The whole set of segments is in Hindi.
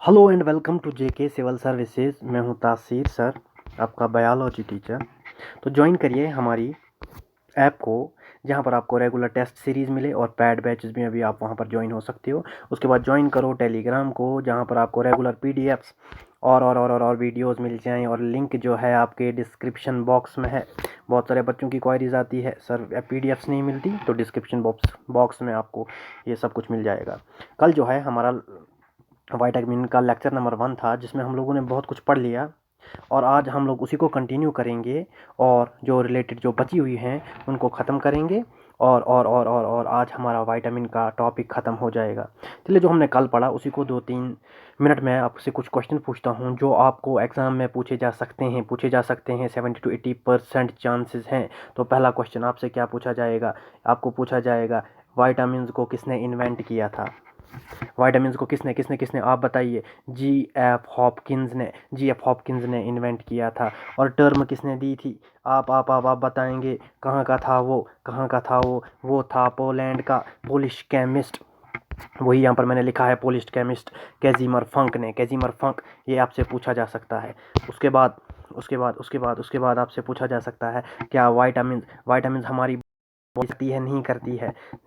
Hello and welcome to JK civil services. मैं हूं तासीर सर, आपका बायोलॉजी टीचर। तो ज्वाइन करिए हमारी ऐप को, जहां पर आपको रेगुलर टेस्ट सीरीज़ मिले और पैड बैचेस में भी आप वहां पर ज्वाइन हो सकते हो। उसके बाद ज्वाइन करो टेलीग्राम को, जहां पर आपको रेगुलर पीडीएफ्स और वीडियोस मिल जाएं, और लिंक जो है आपके डिस्क्रिप्शन बॉक्स में है। बहुत सारे बच्चों की क्वारीज आती है, सर पीडीएफ्स नहीं मिलती, तो डिस्क्रिप्शन बॉक्स में आपको ये सब कुछ मिल जाएगा। कल जो है हमारा वाइटामिन का लेक्चर नंबर 1 था, जिसमें हम लोगों ने बहुत कुछ पढ़ लिया, और आज हम लोग उसी को कंटिन्यू करेंगे और जो रिलेटेड जो बची हुई हैं उनको ख़त्म करेंगे। और आज हमारा विटामिन का टॉपिक ख़त्म हो जाएगा। चलिए, जो हमने कल पढ़ा उसी को 2-3 मिनट में आपसे कुछ क्वेश्चन पूछता हूँ, जो आपको एग्ज़ाम में पूछे जा सकते हैं 70 to 80% चांसेस हैं। तो पहला क्वेश्चन आपसे क्या पूछा जाएगा? आपको पूछा जाएगा, वाइटामिन को किसने इन्वेंट किया था? वाइटामिन्स को किसने किसने किसने आप बताइए। जी एफ हॉपकिंस ने इन्वेंट किया था। और टर्म किसने दी थी? आप बताएंगे। कहाँ का था वो? वो था पोलैंड का पोलिश केमिस्ट। वही यहाँ पर मैंने लिखा है, पोलिश केमिस्ट कैजिमर फंक। ये आपसे पूछा जा सकता है। उसके बाद आपसे पूछा जा सकता है, क्या वाइटामिन हमारी करती है?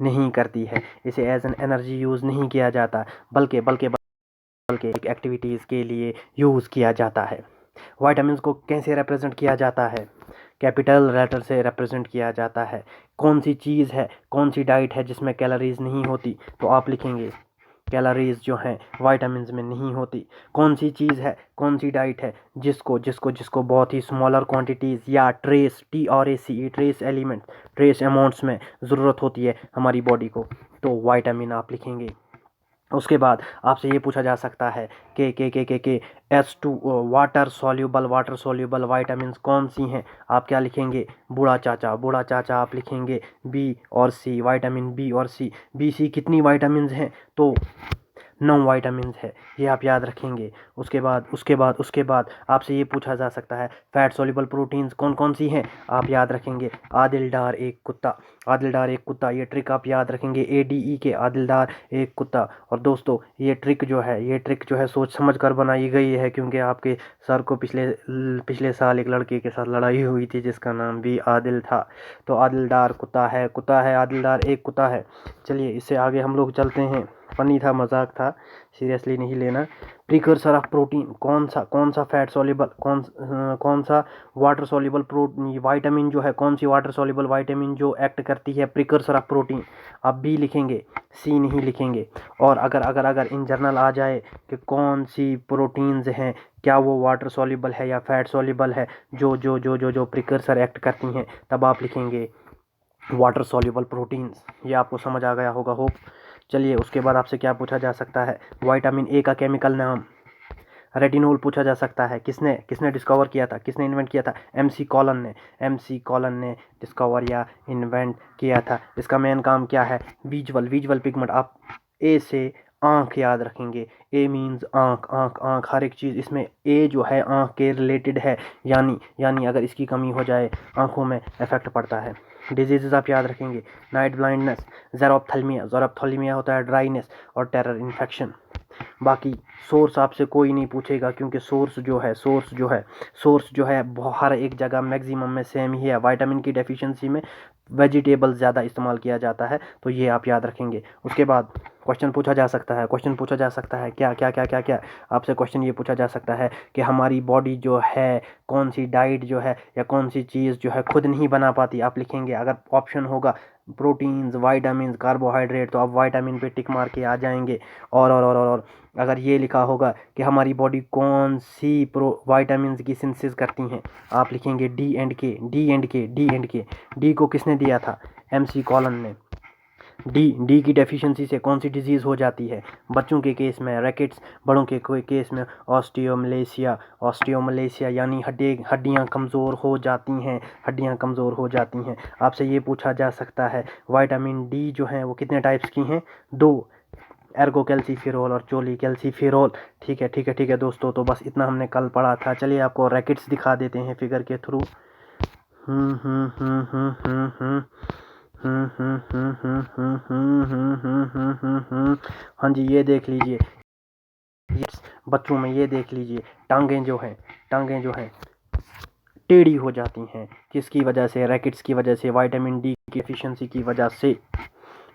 नहीं करती है। इसे एज एन एनर्जी यूज़ नहीं किया जाता, बल्कि एक्टिविटीज़ के लिए यूज़ किया जाता है। वाइटामिन्स को कैसे रिप्रेजेंट किया जाता है? कैपिटल लेटर से रिप्रेजेंट किया जाता है। कौन सी चीज़ है, कौन सी डाइट है जिसमें कैलोरीज नहीं होती? तो आप लिखेंगे कैलोरीज जो हैं वाइटामिन्स में नहीं होती। कौन सी चीज़ है, कौन सी डाइट है जिसको जिसको जिसको बहुत ही स्मॉलर क्वांटिटीज़ या ट्रेस एलिमेंट, ट्रेस अमाउंट्स में ज़रूरत होती है हमारी बॉडी को? तो वाइटामिन आप लिखेंगे। उसके बाद आपसे ये पूछा जा सकता है के S2 वाटर सॉल्यूबल वाइटामिन कौन सी हैं? आप क्या लिखेंगे? बूढ़ा चाचा आप लिखेंगे। बी और सी, विटामिन बी और सी। बी सी कितनी वाइटामिन हैं? तो 9 वाइटामिन है, ये आप याद रखेंगे। उसके बाद आपसे ये पूछा जा सकता है, फैट सॉल्युबल प्रोटीन्स कौन कौन सी हैं? आप याद रखेंगे। आदिलदार एक कुत्ता, ये ट्रिक आप याद रखेंगे। ADE के आदिलदार एक कुत्ता। और दोस्तों, ये ट्रिक जो है सोच समझ कर बनाई गई है, क्योंकि आपके सर को पिछले साल एक लड़के के साथ लड़ाई हुई थी जिसका नाम भी आदिल था। तो आदिलदार कुत्ता है, आदिलदार एक कुत्ता है। चलिए, इससे आगे हम लोग चलते हैं। फनी था, मजाक था, सीरियसली नहीं लेना। प्रिकर्सर ऑफ प्रोटीन कौन सा फैट सॉल्युबल, कौन सा वाटर सॉल्युबल वाइटामिन जो है, कौन सी वाटर सॉल्युबल वाइटामिन जो एक्ट करती है प्रिकर्सर ऑफ प्रोटीन? आप बी लिखेंगे, सी नहीं लिखेंगे। और अगर इन जर्नल आ जाए कि कौन सी प्रोटीन्स हैं, क्या वो वाटर सॉल्युबल है या फैट सॉल्युबल है, जो प्रिकर्सर एक्ट करती हैं, तब आप लिखेंगे वाटर सॉल्युबल प्रोटीन्स। ये आपको समझ आ गया होगा, होप। चलिए, उसके बाद आपसे क्या पूछा जा सकता है? विटामिन ए का केमिकल नाम। रेटिनोल पूछा जा सकता है, किसने किसने डिस्कवर किया था, किसने इन्वेंट किया था? MC कॉलन ने डिस्कवर या इन्वेंट किया था। इसका मेन काम क्या है? Visual pigment. आप ए से आँख याद रखेंगे। ए मीन्स आँख। हर एक चीज़ इसमें ए जो है आँख के रिलेटेड है, यानी अगर इसकी कमी हो जाए आँखों में इफेक्ट पड़ता है। डिजीज़ आप याद रखेंगे, नाइट ब्लाइंडनेस, ज़ेरोप्थेल्मिया होता है ड्राइनेस, और टेरर इन्फेक्शन। बाकी सोर्स आपसे कोई नहीं पूछेगा, क्योंकि सोर्स जो है हर एक जगह मैक्सिमम में सेम ही है। विटामिन की डेफिशिएंसी में वेजिटेबल ज़्यादा इस्तेमाल किया जाता है, तो ये आप याद रखेंगे। उसके बाद क्वेश्चन पूछा जा सकता है क्या आपसे क्वेश्चन ये पूछा जा सकता है कि हमारी बॉडी जो है कौन सी डाइट जो है या कौन सी चीज़ जो है खुद नहीं बना पाती? आप लिखेंगे, अगर ऑप्शन होगा प्रोटीन्स, वाइटामिन, कार्बोहाइड्रेट, तो आप वाइटामिन पे टिक मार के आ जाएंगे। और अगर ये लिखा होगा कि हमारी बॉडी कौन सी वाइटामिन की सिंथेसिस करती हैं, आप लिखेंगे डी को किसने दिया था? MC कॉलन ने। डी की डेफिशिएंसी से कौन सी डिजीज़ हो जाती है? बच्चों के केस में रैकेट्स, बड़ों के कोई केस में ऑस्टियोमलेशिया, यानी हड्डियाँ कमज़ोर हो जाती हैं। आपसे ये पूछा जा सकता है, विटामिन डी जो है वो कितने टाइप्स की हैं? 2, एर्गोकैल्सिफेरॉल और चोलीकैल्सिफेरॉल। ठीक है दोस्तों, तो बस इतना हमने कल पढ़ा था। चलिए, आपको रैकेट्स दिखा देते हैं फिगर के थ्रू। हाँ जी, ये देख लीजिए, ये बच्चों में ये देख लीजिए, टांगें जो हैं टेढ़ी हो जाती हैं। किसकी वजह से? रैकेट्स की वजह से, विटामिन डी की एफिशिएंसी की वजह से।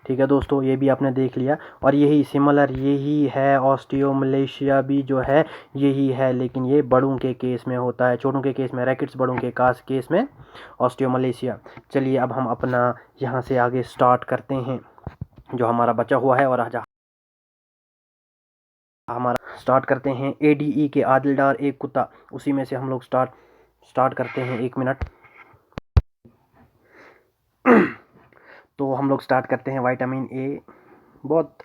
ठीक है दोस्तों, ये भी आपने देख लिया। और यही सिमिलर यही है ऑस्टियोमलेशिया भी जो है यही है, लेकिन ये बड़ों के केस में होता है, छोटों के केस में रैकेट्स, बड़ों के केस में ऑस्टियोमलेशिया। चलिए अब हम अपना यहाँ से आगे स्टार्ट करते हैं जो हमारा बचा हुआ है, और आज हमारा स्टार्ट करते हैं ADE के आदिल डार एक कुत्ता, उसी में से हम लोग स्टार्ट करते हैं। 1 मिनट। तो हम लोग स्टार्ट करते हैं विटामिन ए। बहुत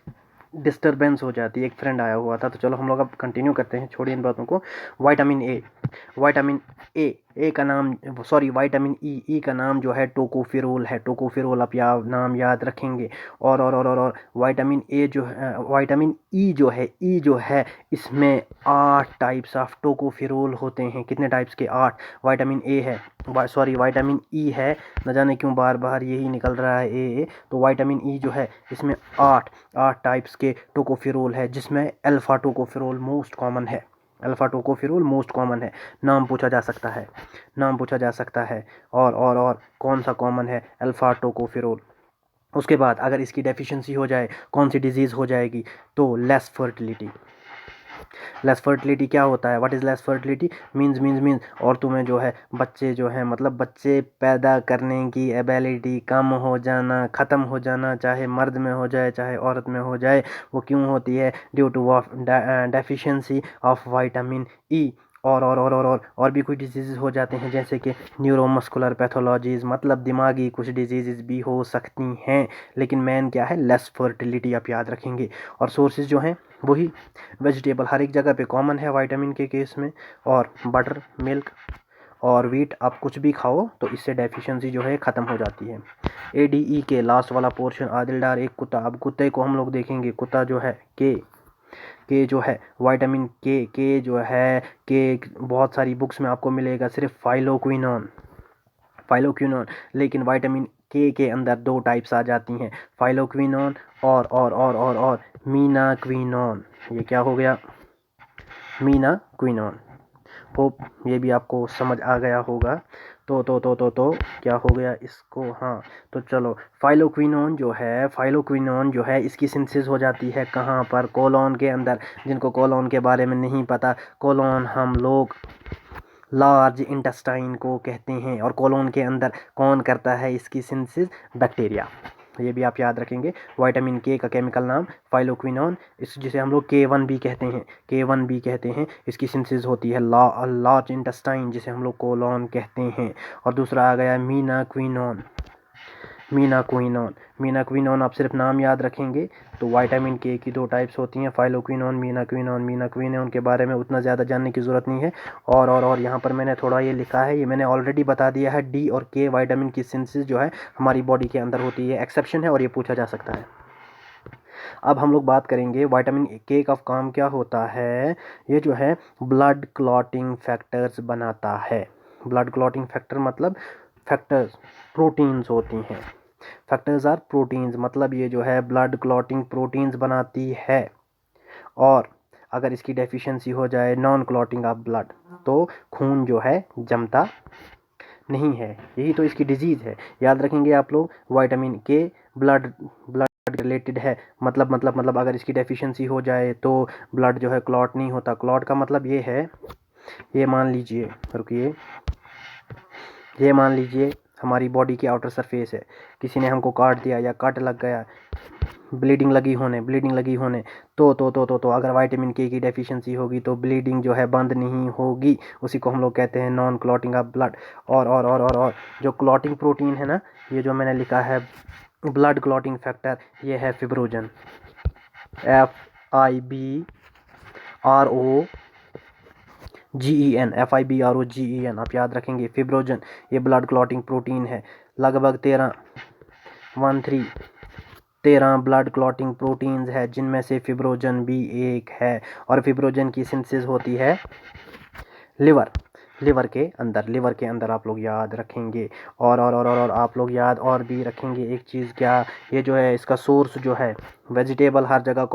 डिस्टरबेंस हो जाती है, एक फ्रेंड आया हुआ था, तो चलो हम लोग अब कंटिन्यू करते हैं, छोड़िए इन बातों को। विटामिन ए, विटामिन ए का नाम, सॉरी विटामिन ई का नाम जो है टोकोफेरोल है। टोकोफेरोल आप नाम याद रखेंगे। और विटामिन ए जो है, विटामिन ई जो है इसमें 8 टाइप्स ऑफ टोकोफेरोल होते हैं। कितने टाइप्स के? 8। विटामिन ए है, सॉरी विटामिन ई है, न जाने क्यों बार बार यही निकल रहा है ए। तो विटामिन ई जो है इसमें 8 टाइप्स के टोकोफेरोल है, जिसमें अल्फा टोकोफेरोल मोस्ट कॉमन है। अल्फा टोकोफेरोल मोस्ट कॉमन है। नाम पूछा जा सकता है। और कौन सा कॉमन है? Alpha tocopherol. उसके बाद अगर इसकी डेफिशिएंसी हो जाए, कौन सी डिजीज़ हो जाएगी? तो लेस फर्टिलिटी। लेस फर्टिलिटी क्या होता है? What is less fertility? Means औरतों में जो है बच्चे जो हैं, मतलब बच्चे पैदा करने की एबिलिटी कम हो जाना, ख़त्म हो जाना, चाहे मर्द में हो जाए चाहे औरत में हो जाए। वो क्यों होती है? Due to deficiency of vitamin E. और भी कुछ डिजीज़ हो जाते हैं, जैसे कि न्यूरोमस्कुलर पैथोलॉजीज़, मतलब दिमागी कुछ डिजीज़ भी हो सकती हैं। लेकिन मेन क्या है? लेस फर्टिलिटी आप याद रखेंगे। और सोर्सेज जो हैं वही वेजिटेबल, हर एक जगह पे कॉमन है विटामिन के केस में। और बटर, मिल्क और वीट, आप कुछ भी खाओ तो इससे डेफिशिएंसी जो है ख़त्म हो जाती है। ADE के लास्ट वाला पोर्शन, आदिल डार एक कुत्ता। अब कुत्ते को हम लोग देखेंगे। कुत्ता जो है के जो है विटामिन के जो है, के बहुत सारी बुक्स में आपको मिलेगा सिर्फ फाइलोक्विनोन। लेकिन विटामिन के अंदर 2 टाइप्स आ जाती हैं, फाइलोक्विनोन और मीनाक्विनोन। ये क्या हो गया? मीनाक्विनोन। होप ये भी आपको समझ आ गया होगा। तो क्या हो गया इसको? हाँ, तो चलो, फाइलोक्विनोन जो है इसकी सिंथेसिस हो जाती है कहाँ पर? कोलोन के अंदर। जिनको कोलोन के बारे में नहीं पता, कोलोन हम लोग लार्ज इंटेस्टाइन को कहते हैं, और कोलोन के अंदर कौन करता है इसकी सिंथेसिस? बैक्टीरिया। ये भी आप याद रखेंगे। विटामिन के का केमिकल नाम फाइलोक्विनोन, इस जिसे हम लोग K1 भी कहते हैं। इसकी सिंथेसिस होती है लार्ज इंटेस्टाइन, जिसे हम लोग कोलोन कहते हैं। और दूसरा आ गया मीनाक्विनोन आप सिर्फ नाम याद रखेंगे। तो विटामिन के की 2 टाइप्स होती हैं, फाइलोक्विनोन, मीनाक्विनोन के बारे में उतना ज़्यादा जानने की ज़रूरत नहीं है। और यहाँ पर मैंने थोड़ा ये लिखा है, ये मैंने ऑलरेडी बता दिया है। डी और के विटामिन की सिंथेसिस जो है हमारी बॉडी के अंदर होती है, एक्सेप्शन है और ये पूछा जा सकता है। अब हम लोग बात करेंगे विटामिन के का काम क्या होता है। ये जो है ब्लड क्लॉटिंग फैक्टर्स बनाता है। ब्लड क्लॉटिंग फैक्टर मतलब फैक्टर्स प्रोटीन्स होती हैं। फैक्टर्स आर प्रोटीन्स, मतलब ये जो है ब्लड क्लॉटिंग प्रोटीन्स बनाती है। और अगर इसकी डेफिशिएंसी हो जाए, नॉन क्लॉटिंग ऑफ ब्लड, तो खून जो है जमता नहीं है। यही तो इसकी डिजीज़ है। याद रखेंगे आप लोग, विटामिन के ब्लड रिलेटेड है। मतलब अगर इसकी डेफिशिएंसी हो जाए तो ब्लड जो है क्लॉट नहीं होता। क्लॉट का मतलब ये है, ये मान लीजिए, रुकिए, ये मान लीजिए हमारी बॉडी की आउटर सरफेस है, किसी ने हमको काट दिया या कट लग गया, ब्लीडिंग लगी होने, तो अगर विटामिन के की डेफिशिएंसी होगी तो ब्लीडिंग जो है बंद नहीं होगी। उसी को हम लोग कहते हैं नॉन क्लॉटिंग ऑफ ब्लड। और जो क्लॉटिंग प्रोटीन है ना, ये जो मैंने लिखा है ब्लड क्लॉटिंग फैक्टर, ये है फिब्रोजन, FIBROGEN, आप याद रखेंगे फिब्रोजन। ये ब्लड क्लॉटिंग प्रोटीन है। लगभग 13 ब्लड क्लॉटिंग प्रोटीन्स है, जिनमें से फिब्रोजन भी एक है। और फिब्रोजन की सिंथेसिस होती है लिवर। लिवर के अंदर आप लोग याद रखेंगे। और आप लोग याद और भी रखेंगे एक चीज़, क्या, ये जो है इसका सोर्स जो है वेजिटेबल हर जगह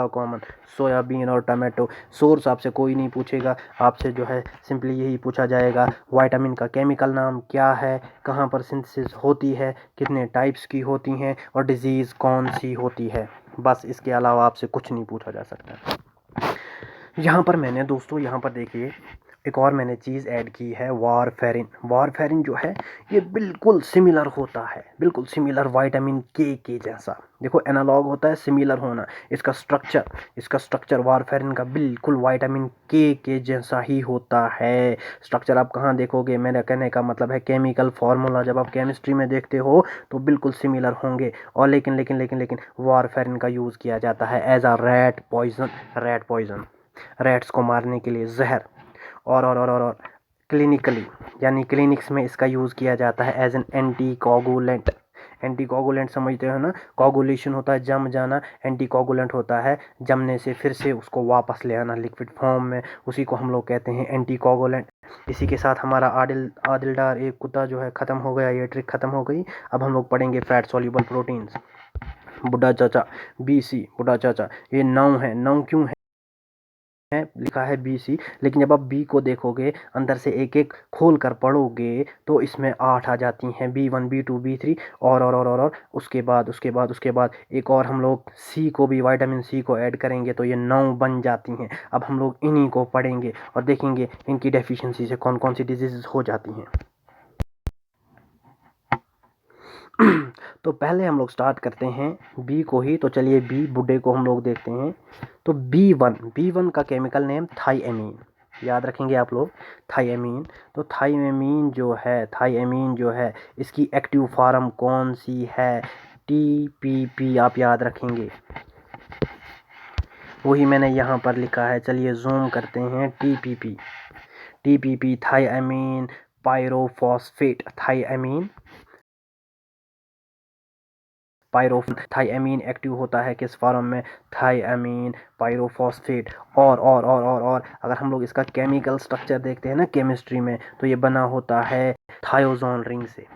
कॉमन, सोयाबीन और टमाटो। सोर्स आपसे कोई नहीं पूछेगा, आपसे जो है सिंपली यही पूछा जाएगा विटामिन का केमिकल नाम क्या है, कहाँ पर सिंथेसिस होती है, कितने टाइप्स की होती हैं और डिजीज़ कौन सी होती है। बस इसके अलावा आपसे कुछ नहीं पूछा जा सकता। यहाँ पर मैंने दोस्तों, यहाँ पर देखिए एक और मैंने चीज़ ऐड की है, वारफेरिन जो है ये बिल्कुल सिमिलर होता है, बिल्कुल सिमिलर विटामिन के जैसा। देखो एनालॉग होता है सिमिलर होना, इसका स्ट्रक्चर वारफेरिन का बिल्कुल विटामिन के जैसा ही होता है। स्ट्रक्चर आप कहाँ देखोगे, मेरा कहने का मतलब है केमिकल फार्मूला जब आप केमिस्ट्री में देखते हो तो बिल्कुल सिमिलर होंगे। और लेकिन वारफेरिन का यूज़ किया जाता है as a rat poison, rats को मारने के लिए जहर। और क्लिनिकली यानी क्लिनिक्स में इसका यूज़ किया जाता है एज एन एंटीकोगुलेंट समझते हो ना, कोगुलेशन होता है जम जाना, एंटीकोगुलेंट होता है जमने से फिर से उसको वापस ले आना लिक्विड फॉर्म में, उसी को हम लोग कहते हैं एंटीकोगुलेंट। इसी के साथ हमारा आदिल डार एक कुत्ता जो है ख़त्म हो गया, ये ट्रिक ख़त्म हो गई। अब हम लोग पढ़ेंगे फैट सॉल्युबल प्रोटीन्स। बुढ़ा चाचा BC, बुढ़ा चाचा ये 9 है, 9 क्यों है लिखा है BC, लेकिन जब आप बी को देखोगे अंदर से एक एक खोल कर पढ़ोगे तो इसमें 8 आ जाती हैं, B1 B2 B3 और उसके बाद एक और हम लोग सी को भी, विटामिन सी को ऐड करेंगे तो ये 9 बन जाती हैं। अब हम लोग इन्हीं को पढ़ेंगे और देखेंगे इनकी डेफिशिएंसी से कौन कौन सी डिजीज़ हो जाती हैं। तो पहले हम लोग स्टार्ट करते हैं बी को ही, तो चलिए बी बुड्ढे को हम लोग देखते हैं। तो B1 का केमिकल नेम थाइएमीन, याद रखेंगे आप लोग थाइएमीन। तो थाइएमीन जो है इसकी एक्टिव फॉर्म कौन सी है, TPP आप याद रखेंगे, वही मैंने यहाँ पर लिखा है। चलिए जूम करते हैं, TPP थाइएमीन पायरोफॉस्फेट, थाइएमीन एक्टिव होता है किस फॉर्म में, थाइएमीन पायरोफॉस्फेट। और अगर हम लोग इसका केमिकल स्ट्रक्चर देखते हैं ना केमिस्ट्री में, तो ये बना होता है थायोजोन रिंग से।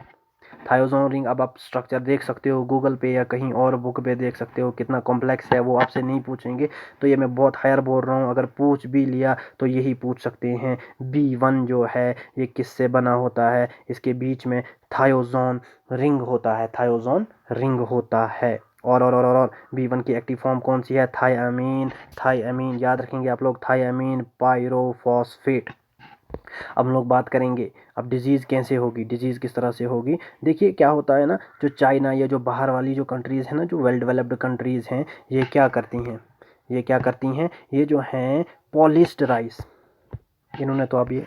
थायोजोन रिंग अब आप स्ट्रक्चर देख सकते हो गूगल पे या कहीं और बुक पे देख सकते हो, कितना कॉम्प्लेक्स है वो आपसे नहीं पूछेंगे, तो ये मैं बहुत हायर बोल रहा हूँ। अगर पूछ भी लिया तो यही पूछ सकते हैं B1 जो है ये किससे बना होता है, इसके बीच में थायोजोन रिंग होता है। और B1 की एक्टिव फॉर्म कौन सी है, थाइएमीन याद रखेंगे आप लोग, थाइएमीन पायरोफॉस्फेट। अब हम लोग बात करेंगे अब डिजीज़ कैसे होगी, डिजीज़ किस तरह से होगी। देखिए क्या होता है ना, जो चाइना या जो बाहर वाली जो कंट्रीज़ हैं ना, जो वेल डेवलप्ड कंट्रीज़ हैं, ये क्या करती हैं, ये जो हैं पॉलिश्ड राइस, इन्होंने तो अब ये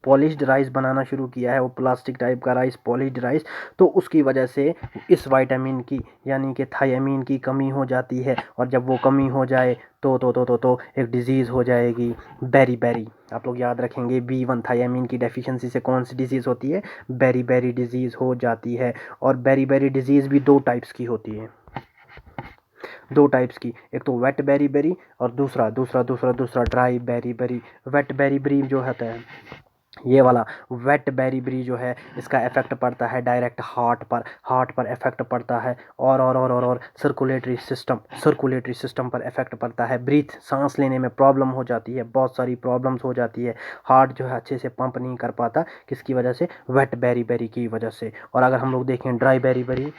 पॉलिश्ड राइस बनाना शुरू किया है, वो प्लास्टिक टाइप का राइस, पॉलिश्ड राइस। तो उसकी वजह से इस विटामिन की यानी कि थाइएमीन की कमी हो जाती है, और जब वो कमी हो जाए तो एक डिज़ीज़ हो जाएगी बेरी। आप लोग याद रखेंगे B1 थाइएमीन की डेफिशिएंसी से कौन सी डिज़ीज़ होती है, बेरी डिज़ीज़ हो जाती है। और बेरी डिज़ीज़ भी 2 टाइप्स की होती है, 2 टाइप्स की, एक तो वेट बेरी और दूसरा ड्राई बेरी। वेट बेरी जो होता है, ये वाला वेट बेरी जो है इसका इफेक्ट पड़ता है डायरेक्ट हार्ट पर इफेक्ट पड़ता है। और सर्कुलेटरी सिस्टम पर इफेक्ट पड़ता है, सांस लेने में प्रॉब्लम हो जाती है, बहुत सारी प्रॉब्लम्स हो जाती है। हार्ट जो है अच्छे से पंप नहीं कर पाता, किसकी वजह से, वेट बेरी की वजह से। और अगर हम लोग देखें ड्राई बेरी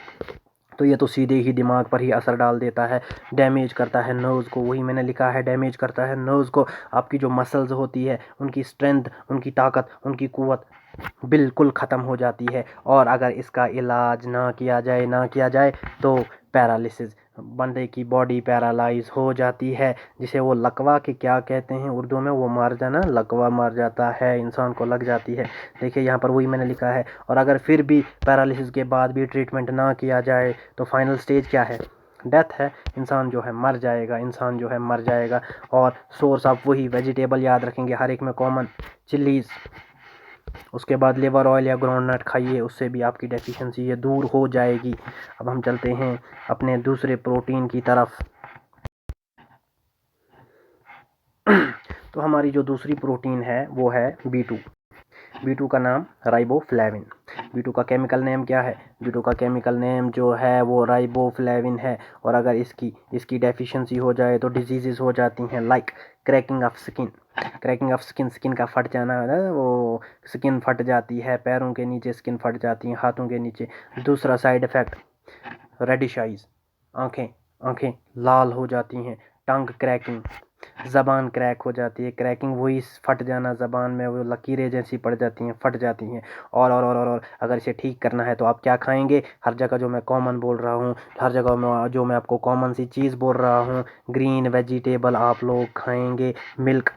तो ये तो सीधे ही दिमाग पर ही असर डाल देता है, डैमेज करता है नर्व्स को, वही मैंने लिखा है डैमेज करता है नर्व्स को। आपकी जो मसल्स होती है उनकी स्ट्रेंथ, उनकी ताकत, उनकी कुव्वत बिल्कुल ख़त्म हो जाती है। और अगर इसका इलाज ना किया जाए तो पैरालिसिस, बंदे की बॉडी पैरालाइज हो जाती है, जिसे वो लकवा के क्या कहते हैं उर्दू में, वो मार जाना, लकवा मार जाता है, इंसान को लग जाती है। देखिए यहाँ पर वही मैंने लिखा है। और अगर फिर भी पैरालिसिस के बाद भी ट्रीटमेंट ना किया जाए तो फाइनल स्टेज क्या है, डेथ है, इंसान जो है मर जाएगा। और सोर्स आप वही वेजिटेबल याद रखेंगे, हर एक में कॉमन, चिल्लीज़। उसके बाद लिवर ऑयल या ग्राउंडनट खाइए, उससे भी आपकी डेफिशिएंसी ये दूर हो जाएगी। अब हम चलते हैं अपने दूसरे प्रोटीन की तरफ। तो हमारी जो दूसरी प्रोटीन है वो है B2। B2 का नाम राइबोफ्लेविन। B2 का केमिकल नेम क्या है? B2 का केमिकल नेम जो है वो राइबोफ्लेविन है। और अगर इसकी डेफिशिएंसी हो जाए तो डिजीजेस हो जाती हैं, like cracking of skin. Cracking of skin, skin का फट जाना है ना, वो स्किन फट जाती है, पैरों के नीचे स्किन फट जाती है, हाथों के नीचे। दूसरा साइड इफ़ेक्ट, रेडिश आइज, आँखें आँखें लाल हो जाती हैं। टंग क्रैकिंग, ज़बान क्रैक हो जाती है। क्रैकिंग वही फट जाना, ज़बान में वो लकीरें जैसी पड़ जाती हैं, फट जाती हैं। और अगर इसे ठीक करना है तो आप क्या खाएंगे? हर जगह जो मैं कॉमन बोल रहा हूँ, हर जगह में जो मैं आपको कॉमन सी चीज़ बोल रहा हूँ, ग्रीन वेजिटेबल आप लोग खाएंगे। मिल्क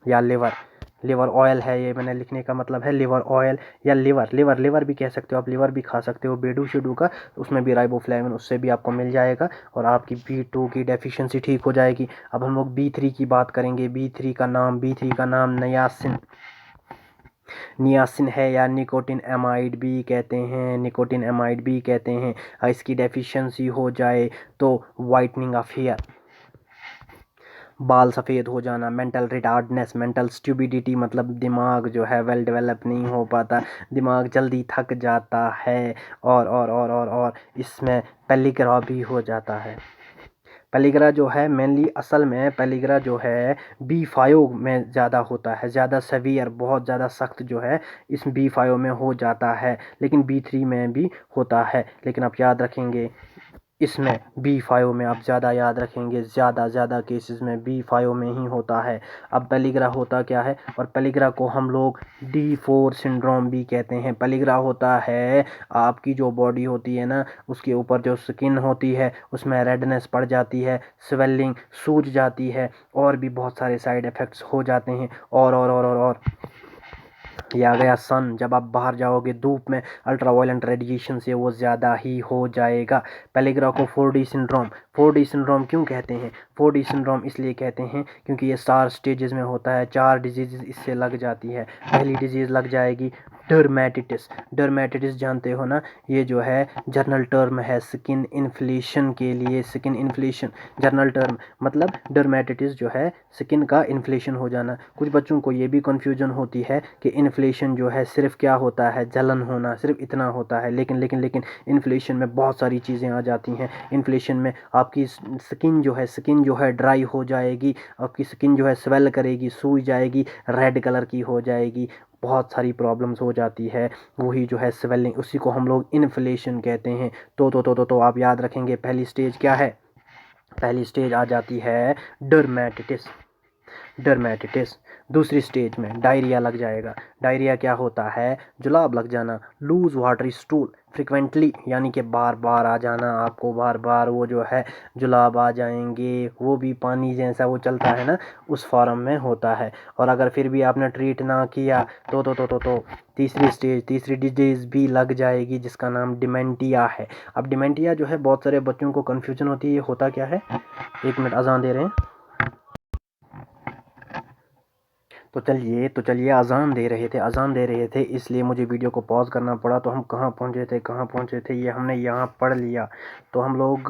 या लिवर ऑयल है, ये मैंने लिखने का मतलब है लिवर ऑयल या लिवर भी कह सकते हो आप, लिवर भी खा सकते हो बेडू शेडू का, उसमें भी राइबोफ्लेविन, उससे भी आपको मिल जाएगा और आपकी B2 की डेफिशिएंसी ठीक हो जाएगी। अब हम लोग B3 की बात करेंगे। B3 का नाम नियासिन है या निकोटिन एमाइड भी कहते हैं, निकोटिन एमाइड भी कहते हैं। इसकी डेफिशिएंसी हो जाए तो वाइटनिंग ऑफ हेयर, बाल सफ़ेद हो जाना। मेंटल रिटार्डनेस, मेंटल स्टूपिडिटी मतलब दिमाग जो है वेल डेवलप नहीं हो पाता, दिमाग जल्दी थक जाता है। और इसमें पेलिग्रा भी हो जाता है। पेलिग्रा जो है मेनली, असल में पेलिग्रा जो है B5 में ज़्यादा होता है, ज़्यादा सेवियर, बहुत ज़्यादा सख्त जो है इस B5 में हो जाता है, लेकिन B3 में भी होता है। लेकिन आप याद रखेंगे इसमें B5 में, आप ज़्यादा याद रखेंगे, ज़्यादा केसेस में B5 में ही होता है। अब पेलिग्रा होता क्या है? और पेलिग्रा को हम लोग D4 सिंड्रोम भी कहते हैं। पेलिग्रा होता है आपकी जो बॉडी होती है ना, उसके ऊपर जो स्किन होती है उसमें रेडनेस पड़ जाती है, स्वेलिंग, सूज जाती है, और भी बहुत सारे साइड इफ़ेक्ट्स हो जाते हैं। और ये आ गया सन, जब आप बाहर जाओगे धूप में, अल्ट्रावायलेंट रेडिएशन से वो ज़्यादा ही हो जाएगा। पेलिग्रा को 4D सिंड्रोम, 4D सिंड्रोम क्यों कहते हैं? 4D सिंड्रोम इसलिए कहते हैं क्योंकि ये 4 स्टेजेस में होता है, 4 डिजीज़ इससे लग जाती है। पहली डिजीज़ लग जाएगी डर्मेटिटिस। डर्मेटिटिस जानते हो ना, ये जो है जर्नल टर्म है स्किन इन्फ्लेशन के लिए। स्किन इन्फ्लेशन जर्नल टर्म मतलब डर्मेटिटिस जो है स्किन का इन्फ्लेशन हो जाना। कुछ बच्चों को ये भी कन्फ्यूजन होती है कि इन्फ्लेशन जो है सिर्फ क्या होता है, जलन होना, सिर्फ इतना होता है। लेकिन इन्फ्लेशन में बहुत सारी चीज़ें आ जाती हैं। इन्फ्लेशन में आपकी स्किन जो है ड्राई हो जाएगी, आपकी स्किन जो है स्वेल करेगी, सूज जाएगी, रेड कलर की हो जाएगी, बहुत सारी प्रॉब्लम्स हो जाती है। वही जो है स्वेलिंग, उसी को हम लोग इन्फ्लेशन कहते हैं। तो आप याद रखेंगे पहली स्टेज क्या है? पहली स्टेज आ जाती है डर्मेटिटिस। डर्मेटिटिस। दूसरी स्टेज में डायरिया लग जाएगा। डायरिया क्या होता है? जुलाब लग जाना, लूज वाटरी स्टूल फ्रिक्वेंटली, यानी कि बार बार आ जाना, आपको बार बार वो जो है जुलाब आ जाएंगे, वो भी पानी जैसा वो चलता है ना, उस फॉर्म में होता है। और अगर फिर भी आपने ट्रीट ना किया तो तीसरी डिजीज़ भी लग जाएगी जिसका नाम डिमेंटिया है। अब डिमेंटिया जो है बहुत सारे बच्चों को कन्फ्यूजन होती है, ये होता क्या है? 1 मिनट, अजान दे रहे हैं। तो चलिए अज़ान दे रहे थे इसलिए मुझे वीडियो को पॉज़ करना पड़ा। तो हम कहाँ पहुँचे थे, ये हमने यहाँ पढ़ लिया। तो हम लोग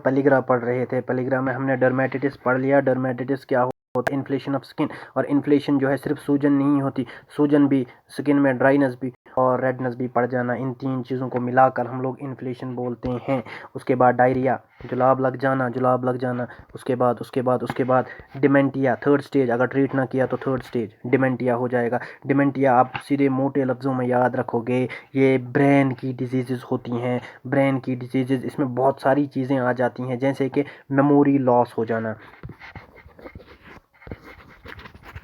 पेलिग्रा पढ़ रहे थे। पेलिग्रा में हमने डर्मेटिटिस पढ़ लिया। डर्मेटिटिस क्या होता है? Inflation of skin. और इन्फ्लेशन जो है सिर्फ सूजन नहीं होती, सूजन भी, स्किन में ड्राइनेस भी और रेडनेस भी पड़ जाना, इन 3 चीज़ों को मिलाकर हम लोग इन्फ्लेशन बोलते हैं। उसके बाद डायरिया, जुलाब लग जाना। उसके बाद डिमेंटिया, 3rd स्टेज। अगर ट्रीट ना किया तो 3rd स्टेज डिमेंटिया हो जाएगा। डिमेंटिया आप सीधे मोटे लफ्ज़ों में याद रखोगे, ये ब्रेन की डिजीज़ होती हैं। ब्रेन की डिजीज़, इसमें बहुत सारी चीज़ें आ जाती हैं, जैसे कि मेमोरी लॉस हो जाना।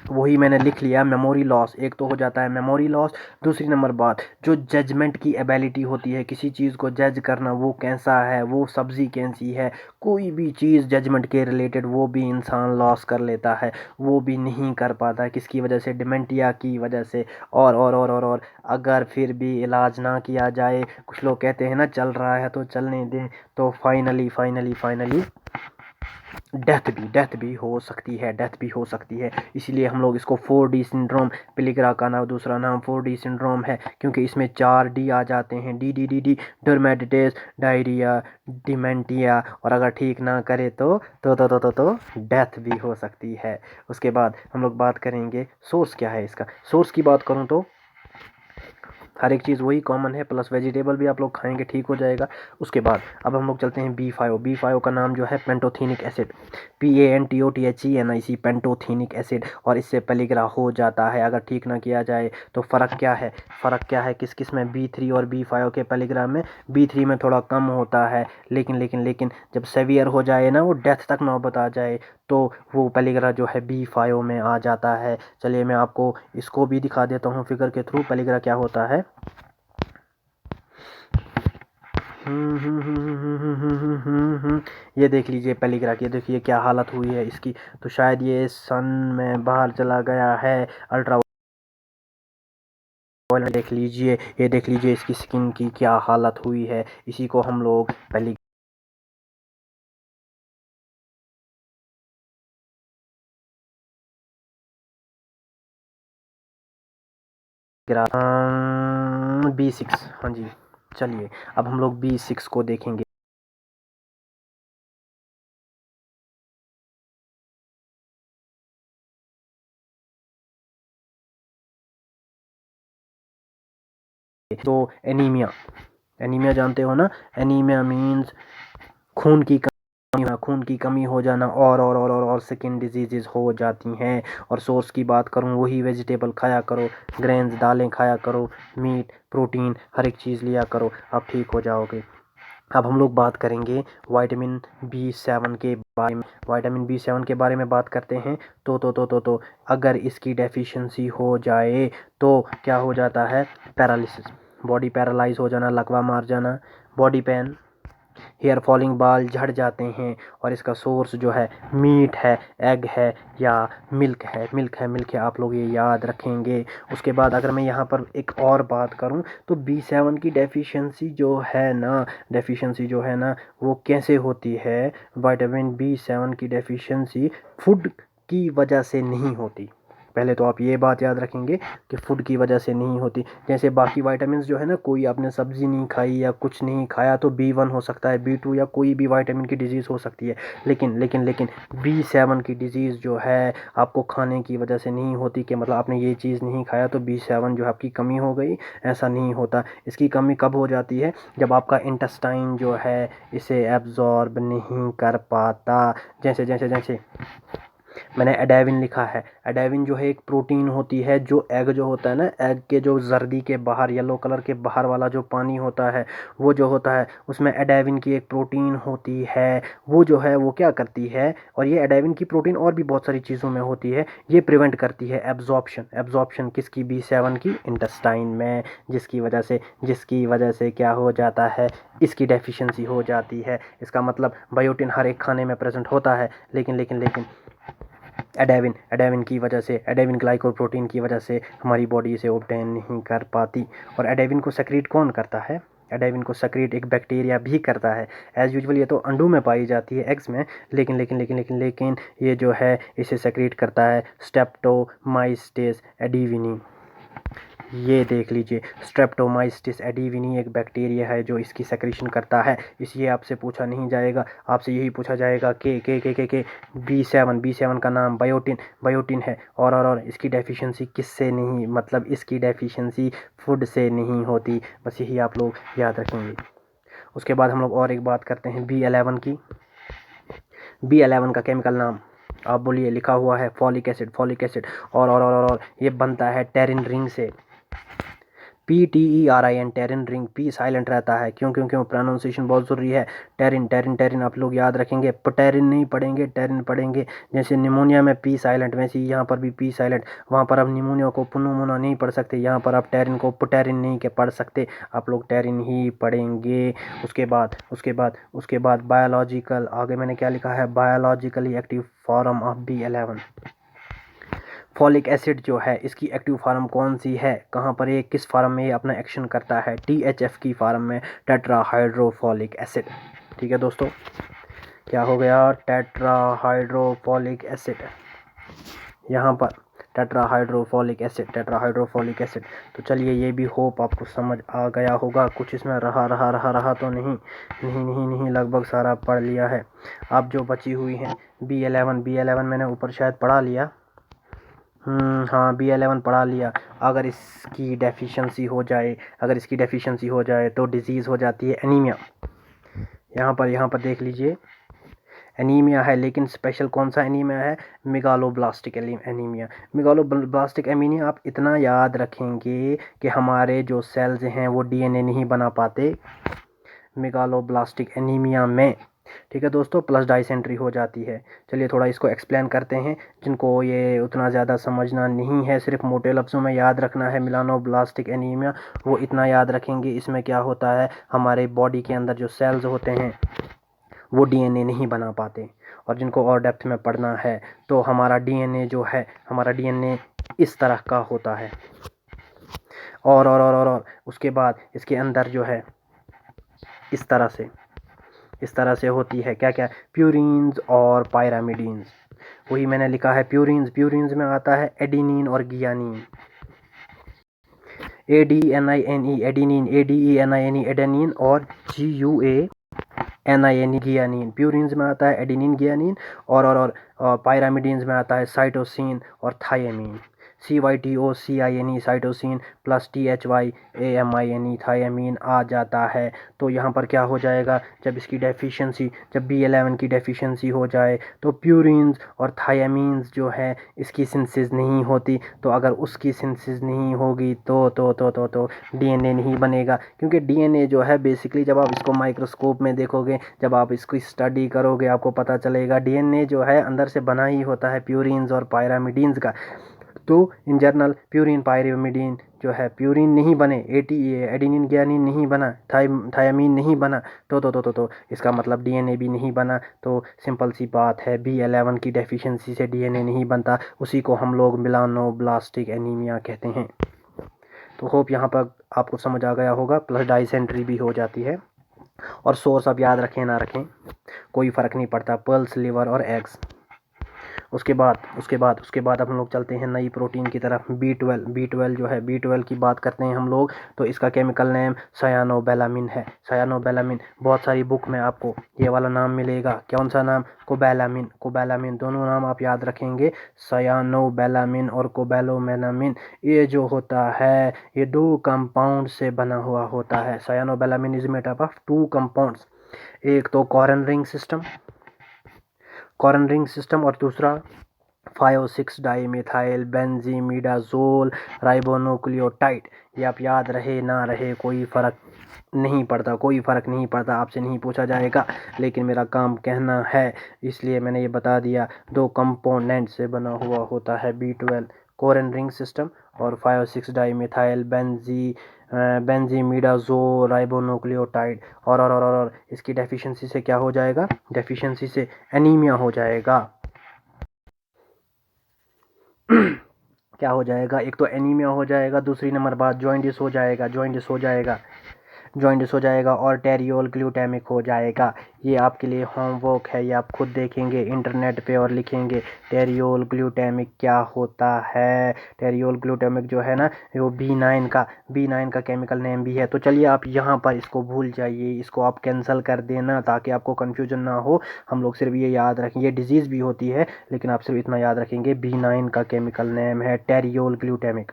वही मैंने लिख लिया, मेमोरी लॉस। एक तो हो जाता है मेमोरी लॉस। दूसरी नंबर बात, जो जजमेंट की एबिलिटी होती है, किसी चीज़ को जज करना, वो कैसा है, वो सब्ज़ी कैसी है, कोई भी चीज़ जजमेंट के रिलेटेड, वो भी इंसान लॉस कर लेता है, वो भी नहीं कर पाता। किसकी वजह से? डिमेंटिया की वजह से। और अगर फिर भी इलाज ना किया जाए, कुछ लोग कहते हैं ना चल रहा है तो चलने दें, तो फाइनली डेथ भी हो सकती है। इसीलिए हम लोग इसको 4D सिंड्रोम, पेलिग्रा का नाम, दूसरा नाम 4D सिंड्रोम है, क्योंकि इसमें 4 D आ जाते हैं। डी, डर्मेटिटिस, डायरिया, डिमेंटिया, और अगर ठीक ना करे तो डेथ भी हो सकती है। उसके बाद हम लोग बात करेंगे सोर्स क्या है इसका। सोर्स की बात करूँ तो हर एक चीज़ वही कॉमन है, प्लस वेजिटेबल भी आप लोग खाएंगे, ठीक हो जाएगा। उसके बाद अब हम लोग चलते हैं B5। B5 का नाम जो है pantothenic acid, PANTOTHENIC, pantothenic acid. और इससे पेलिग्रा हो जाता है अगर ठीक ना किया जाए तो। फ़र्क क्या है, फ़र्क क्या है किस किस में, B3 और B5 के पेलिग्रा में? B3 में थोड़ा कम होता है, लेकिन जब सेवियर हो जाए ना, वो डेथ तक नौबत आ जाए, तो वो पेलिग्रा जो है B5 में आ जाता है। चलिए मैं आपको इसको भी दिखा देता हूँ फिगर के थ्रू, पेलिग्रा क्या होता है। ये देख लीजिए पेलिग्रा की, देखिए क्या हालत हुई है इसकी। तो शायद ये सन में बाहर चला गया है, अल्ट्रा वायलेट। देख लीजिए, ये देख लीजिए इसकी स्किन की क्या हालत हुई है। इसी को हम लोग पेलिग्रा B6, हाँ जी। चलिए अब हम लोग B6 को देखेंगे। तो एनीमिया, एनीमिया जानते हो ना? एनीमिया मीन्स खून की कमी, खून की कमी हो जाना, और स्किन डिजीजेज हो जाती हैं। और सोर्स की बात करूं, वही वेजिटेबल खाया करो, ग्रेन्स दालें खाया करो, मीट प्रोटीन हर एक चीज़ लिया करो, आप ठीक हो जाओगे। अब हम लोग बात करेंगे विटामिन B7 के बारे में। विटामिन B7 के बारे में बात करते हैं तो अगर इसकी डेफिशिएंसी हो जाए तो क्या हो जाता है? पैरालिसिस, बॉडी पैरालाइज हो जाना, लकवा मार जाना, बॉडी पेन, हेयर फॉलिंग, बाल झड़ जाते हैं। और इसका सोर्स जो है मीट है, एग है, या मिल्क है, आप लोग ये याद रखेंगे। उसके बाद अगर मैं यहाँ पर एक और बात करूँ तो B7 की डेफिशिएंसी जो है ना वो कैसे होती है? विटामिन B7 की डेफिशिएंसी फूड की वजह से नहीं होती। पहले तो आप ये बात याद रखेंगे कि फूड की वजह से नहीं होती। जैसे बाकी वाइटामिन जो है ना, कोई आपने सब्जी नहीं खाई या कुछ नहीं खाया तो B1 हो सकता है, B2 या कोई भी वाइटामिन की डिजीज़ हो सकती है। लेकिन B7 की डिजीज़ जो है आपको खाने की वजह से नहीं होती, कि मतलब आपने ये चीज़ नहीं खाया तो B7 जो है आपकी कमी हो गई, ऐसा नहीं होता। इसकी कमी कब हो जाती है? जब आपका इंटेस्टाइन जो है इसे एब्जॉर्ब नहीं कर पाता। जैसे मैंने एडाविन लिखा है। एडाविन जो है एक प्रोटीन होती है, जो एग जो होता है ना, एग के जो जर्दी के बाहर येलो कलर के बाहर वाला जो पानी होता है, वो जो होता है उसमें एडाविन की एक प्रोटीन होती है। वो जो है वो क्या करती है, और ये एडाविन की प्रोटीन और भी बहुत सारी चीज़ों में होती है, ये प्रिवेंट करती है एब्जॉर्प्शन किसकी? B7 की, इंटेस्टाइन में। जिसकी वजह से क्या हो जाता है? इसकी डेफिशिएंसी हो जाती है। इसका मतलब बायोटिन हर एक खाने में प्रेजेंट होता है, लेकिन एडाविन की वजह से, एडाविन ग्लाइकोप्रोटीन की वजह से हमारी बॉडी इसे ऑब्टेन नहीं कर पाती। और एडाविन को सेक्रेट कौन करता है? एडाविन को सेक्रेट एक बैक्टीरिया भी करता है। एज़ यूजुअल ये तो अंडों में पाई जाती है, एग्स में, लेकिन ये जो है इसे सेक्रेट करता है स्ट्रेप्टोमाइस्टिस एडिविनी। ये देख लीजिए, स्ट्रेप्टोमाइस्टिस एडिविनी एक बैक्टीरिया है जो इसकी सेक्रेशन करता है। इसलिए आपसे पूछा नहीं जाएगा, आपसे यही पूछा जाएगा के B7 का नाम बायोटिन है। और इसकी डेफिशिएंसी किससे नहीं, मतलब इसकी डेफिशिएंसी फूड से नहीं होती। बस यही आप लोग याद रखेंगे। उसके बाद हम लोग और एक बात करते हैं B11 की। B11 का केमिकल नाम आप बोलिए, लिखा हुआ है फॉलिक एसिड। और ये बनता है टेरिन रिंग से, PTERIN, टेरिन रिंग। पी साइलेंट रहता है, क्यों प्रोनाउंसिएशन बहुत ज़रूरी है। टेरिन आप लोग याद रखेंगे, पटेरिन नहीं पढ़ेंगे, टेरिन पढ़ेंगे। जैसे निमोनिया में P साइलेंट, वैसे ही यहाँ पर भी P साइलेंट। वहाँ पर आप निमोनिया को पुनोमोना नहीं पढ़ सकते, यहाँ पर आप टेरिन को पटेरिन नहीं के पढ़ सकते, आप लोग टेरिन ही पढ़ेंगे। उसके बाद बायोलॉजिकल, आगे मैंने क्या लिखा है? Biologically active form of B11। Folic acid जो है इसकी एक्टिव फार्म कौन सी है? कहाँ पर ये, किस फार्म में ये अपना एक्शन करता है? THF की फार्म में, टेट्राहाइड्रोफॉलिक एसिड। ठीक है दोस्तों, क्या हो गया? टेट्राहाइड्रोफॉलिक एसिड। यहाँ पर टेट्राहाइड्रोफॉलिक एसिड। तो चलिए, ये भी होप आपको समझ आ गया होगा। कुछ इसमें रहा तो नहीं, लगभग सारा पढ़ लिया है। अब जो बची हुई हैं B11 मैंने ऊपर शायद पढ़ा लिया, हाँ, B11 पढ़ा लिया। अगर इसकी डेफिशिएंसी हो जाए तो डिजीज़ हो जाती है एनीमिया। यहाँ पर देख लीजिए, एनीमिया है, लेकिन स्पेशल कौन सा एनीमिया है? Megaloblastic anaemia. मेगालोब्लास्टिक एनीमिया आप इतना याद रखेंगे कि हमारे जो सेल्स हैं वो डीएनए नहीं बना पाते मेगालोब्लास्टिक एनीमिया में। ठीक है दोस्तों, प्लस डाइसेंट्री हो जाती है। चलिए थोड़ा इसको एक्सप्लेन करते हैं, जिनको ये उतना ज़्यादा समझना नहीं है, सिर्फ मोटे लफ्ज़ों में याद रखना है मेगालोब्लास्टिक एनीमिया, वो इतना याद रखेंगे। इसमें क्या होता है, हमारे बॉडी के अंदर जो सेल्स होते हैं वो डीएनए नहीं बना पाते। और जिनको और डेप्थ में पढ़ना है तो हमारा डीएनए जो है, हमारा डीएनए इस तरह का होता है। और उसके बाद इसके अंदर जो है इस तरह से होती है क्या क्या, प्यूरिन्स और पायरामिडीन्स। वही मैंने लिखा है प्यूरिन्स में आता है एडिनिन और गियानिन। ADNINE एडेनिन और GUANINE गियानिन। प्यूरिन्स में आता है एडिनिन गियानिन और पायरामिडीन्स में आता है साइटोसिन और thymine. CYTOCINE cytosine plus THYAMINE thymine आ जाता है। तो यहाँ पर क्या हो जाएगा, जब B11 की डेफिशिएंसी हो जाए तो प्यूरिन्स और थायमीन्स जो है इसकी सिंथेसिस नहीं होती। तो अगर उसकी सिंथेसिस नहीं होगी तो डीएनए नहीं बनेगा। क्योंकि डीएनए जो है बेसिकली जब आप इसको माइक्रोस्कोप में देखोगे, जब आप इसको स्टडी करोगे, आपको पता चलेगा डीएनए जो है अंदर से बना ही होता है प्यूरिन्स और पायरामिडीन्स का। तो इन जनरल प्यूरिन पायरामिडीन जो है, प्यूरिन नहीं बने, एडिनिन गियानिन नहीं बना, थायमीन नहीं बना, तो इसका मतलब डीएनए भी नहीं बना। तो सिंपल सी बात है, B11 की डेफिशिएंसी से डीएनए नहीं बनता, उसी को हम लोग मेलानोब्लास्टिक एनीमिया कहते हैं। तो होप यहाँ पर आपको समझ आ गया होगा। प्लस डाइसेंट्री भी हो जाती है। और सोर्स आप याद रखें ना रखें कोई फ़र्क नहीं पड़ता, पल्स, लिवर और एग्स। उसके बाद अब हम लोग चलते हैं नई प्रोटीन की तरफ, B12 जो है, B12 की बात करते हैं हम लोग। तो इसका केमिकल नेम सायानोबैलामिन है। सायानोबैलामिन, बहुत सारी बुक में आपको ये वाला नाम मिलेगा। कौन सा नाम? कोबैलामिन। दोनों नाम आप याद रखेंगे, सायानोबैलामिन और कोबैलोमेनामिन। ये जो होता है ये 2 कंपाउंड से बना हुआ होता है। Cyanocobalamin is made up of 2 compounds, एक तो कॉरन रिंग सिस्टम और दूसरा 5,6 डाइमिथाइल बेंजीमिडाजोल राइबोन्यूक्लियोटाइड। ये आप याद रहे ना रहे कोई फ़र्क नहीं पड़ता, आपसे नहीं पूछा जाएगा, लेकिन मेरा काम कहना है इसलिए मैंने ये बता दिया। 2 कंपोनेंट से बना हुआ होता है B12, कॉरन रिंग सिस्टम और 5,6 डाइमिथाइल बेंजीमिडाजोल राइबोन्यूक्लियोटाइड। और इसकी डेफिशिएंसी से क्या हो जाएगा? डेफिशिएंसी से एनीमिया हो जाएगा। क्या हो जाएगा? एक तो एनीमिया हो जाएगा, दूसरी नंबर बात जॉइंटिस हो जाएगा और टेरियोल ग्लूटामिक हो जाएगा। ये आपके लिए होमवर्क है, ये आप खुद देखेंगे इंटरनेट पे और लिखेंगे टेरियोल ग्लूटामिक क्या होता है। टेरियोल ग्लूटामिक जो है ना, वो B9 का केमिकल नेम भी है। तो चलिए आप यहाँ पर इसको भूल जाइए, इसको आप कैंसिल कर देना ताकि आपको कन्फ्यूजन ना हो। हम लोग सिर्फ ये याद रखेंगे, डिजीज़ भी होती है लेकिन आप सिर्फ इतना याद रखेंगे B9 का केमिकल नेम है टेरियोल ग्लूटामिक।